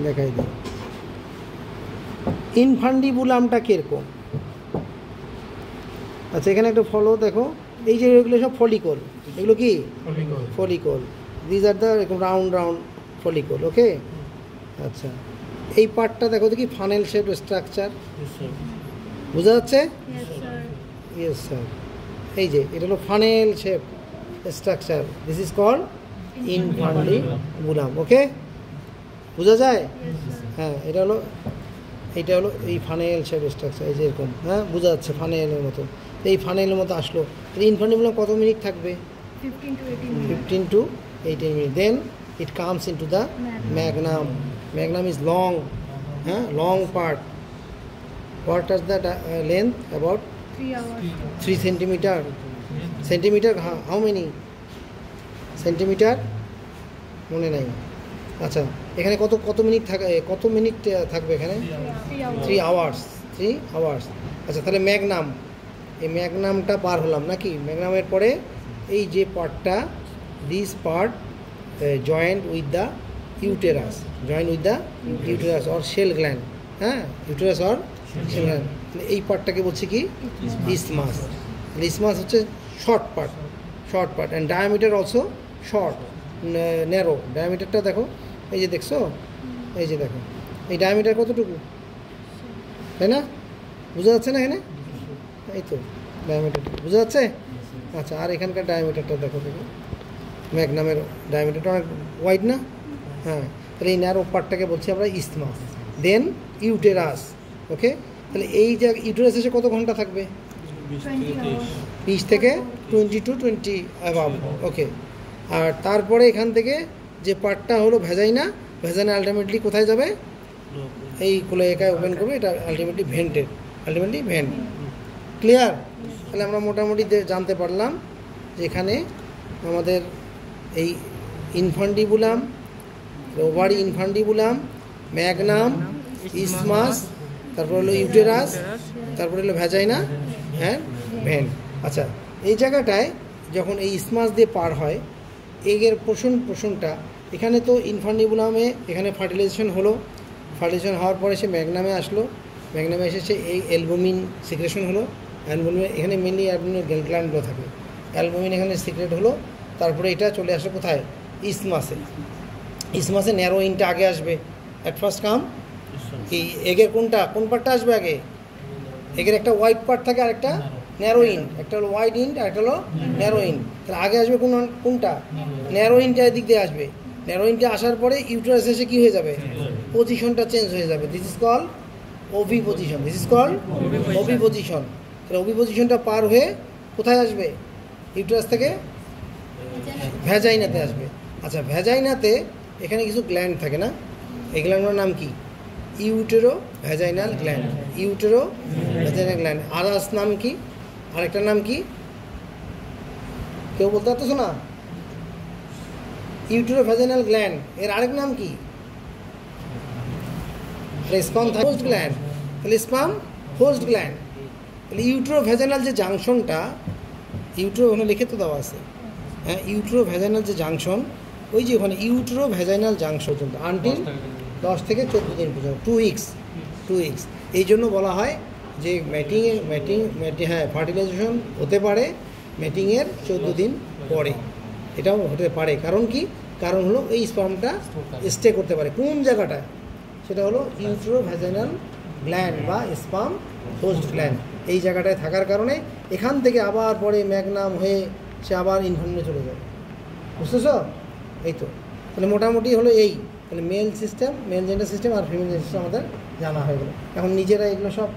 দেখাই দিই ইনফান্ডিবুলামটা কীরকম। আচ্ছা এখানে একটা ফলো দেখো, এই যে এগুলো সব ফলিকল, এগুলো কি ফলিকল, দিজ আর দ্য এরকম রাউন্ড রাউন্ড ফলিকল। ওকে, আচ্ছা এই পার্টটা দেখো দেখি ফানেল শেপ স্ট্রাকচার, বোঝা যাচ্ছে? Yes sir. এই যে এটা হলো funnel shape structure, this is called infundibulum. Okay, বোঝা যায়? হ্যাঁ, এটা হলো এই ফানেল শেপ স্ট্রাকচার, এই যে এরকম, হ্যাঁ বোঝা যাচ্ছে ফানেলের মতো। এই ফানেলের মতো আসলো, ইনফান্ডিবুলাম কত মিনিট থাকবে? 15 to 18 minutes. Then it comes into the magnum. Magnum is long, long part. What is the length? About 3 centimeter. Centimeter, how many? Centimeter? মনে নাই। আচ্ছা এখানে কত মিনিট থাকবে এখানে? 3 hours. আচ্ছা তাহলে ম্যাগনাম, এই ম্যাগনামটা পার হলাম নাকি? ম্যাগনামের পরে এই যে পার্টটা, this part joint with the uterus, or shell gland, হ্যাঁ ইউটেরাস অর শেল গ্ল্যান্ড, এই পার্টটাকে বলছে কি? ইসমাস। ইসমাস হচ্ছে short part and diameter also short, narrow. ডায়ামিটারটা দেখো, এই যে দেখছো, এই যে দেখো এই ডায়ামিটার কতটুকু, তাই না? বোঝা যাচ্ছে না এখানে? এই তো ডায়ামিটারটা বোঝা যাচ্ছে। আচ্ছা আর এখানকার ডায়ামিটারটা দেখো, ম্যাগনামের ডায়ামিটারটা অনেক ওয়াইড না? হ্যাঁ, তাহলে এই ন্যারো পার্টটাকে বলছি আমরা ইসমাস। দেন ইউটেরাস। ওকে, তাহলে এই যে ইউটেরাস এসে কত ঘন্টা থাকবে? 20 থেকে 20 to 20 অ্যাবাভ। ওকে, আর তারপরে এখান থেকে যে পার্টটা হলো ভ্যাজাইনা আলটিমেটলি কোথায় যাবে? এই কোলে একাই ওপেন করবে, এটা আলটিমেটলি ভেন্ট। ক্লিয়ার? তাহলে আমরা মোটামুটি জানতে পারলাম যে এখানে আমাদের এই infundibulum, ovary infundibulum, Magnum, isthmus, তারপর হলো ইউটেরাস, তারপর হলো ভ্যাজাইনা অ্যান্ড ভেন্ট। আচ্ছা এই জায়গাটায় যখন এই ইসমাস দিয়ে পার হয়, এগের পোষণটা এখানে তো ইনফান্ডিবুলামে এখানে ফার্টিলাইজেশন হলো, ফার্টিলাইজেশন হওয়ার পরে সে ম্যাগনামে আসলো, ম্যাগনামে এসেছে এই অ্যালবুমিন সিক্রেশন হলো, অ্যালবুমিন এখানে মেনলি অ্যালবুমিনের গ্ল্যান্ডগুলো থাকে, অ্যালবুমিন এখানে সিক্রেট হলো, তারপরে এটা চলে আসলো কোথায়? ইসমাসে ন্যারো ইনটা আগে আসবে। অ্যাট ফার্স্ট কাম এই এগের কোন পার্টটা আসবে আগে? এগের একটা হোয়াইট পার্ট থাকে আর একটা ন্যারো ইন, একটা হলো হোয়াইট ইন আর একটা হলো ন্যারো ইন। তাহলে আগে আসবে কোনটা? ন্যারো ইনটা এদিক দিয়ে আসবে। ন্যারো ইনটা আসার পরে ইউটেরাস এসে কী হয়ে যাবে? পজিশনটা চেঞ্জ হয়ে যাবে। This is called oviposition. তাহলে ওভি পজিশনটা পার হয়ে কোথায় আসবে? ইউটেরাস থেকে ভ্যাজাইনাতে আসবে। আচ্ছা ভ্যাজাইনাতে এখানে কিছু গ্ল্যান্ড থাকে না? এই গ্ল্যান্ডগুলোর নাম কি? ইউটেরো ভ্যাজাইনাল গ্ল্যান্ড। আদার্স নাম কি? আরেকটার নাম কি? কেউ বলতে পারতো না? ইউটেরো ভ্যাজাইনাল গ্ল্যান্ড, এর আরেক নাম কি? স্পাম হোস্ট গ্ল্যান্ড। তাহলে স্পাম হোস্ট গ্ল্যান্ড। তাহলে ইউটেরো ভ্যাজাইনাল যে জাংশনটা, ইউটেরো ওখানে লিখে তো দেওয়া আছে, হ্যাঁ ইউটেরো ভ্যাজাইনাল যে জাংশন, ওই যে ওখানে ইউটেরো ভ্যাজাইনাল জাংশন পর্যন্ত আনটিল 10 থেকে 14 দিন পর্যন্ত, 2 উইকস। এই জন্য বলা হয় যে ফার্টিলাইজেশন হতে পারে ম্যাটিংয়ের 14 দিন পরে, এটাও হতে পারে। কারণ কি? কারণ হলো এই স্পার্মটা স্টে করতে পারে কোন জায়গাটায়? সেটা হলো ইউটেরো ভ্যাজাইনাল গ্ল্যান্ড বা স্পার্ম হোস্ট গ্ল্যান্ড, এই জায়গাটায় থাকার কারণে এখান থেকে আবার পরে ম্যাগনাম হয়ে সে আবার ইনফান্টে চলে যাবে। বুঝতেছ? এই তো, তাহলে মোটামুটি হলো এই, তাহলে মেল জেন্ডার সিস্টেম আর ফিমেল জেন্ডার সিস্টেম আমাদের জানা হয়ে গেল। এখন নিজেরা এগুলো সব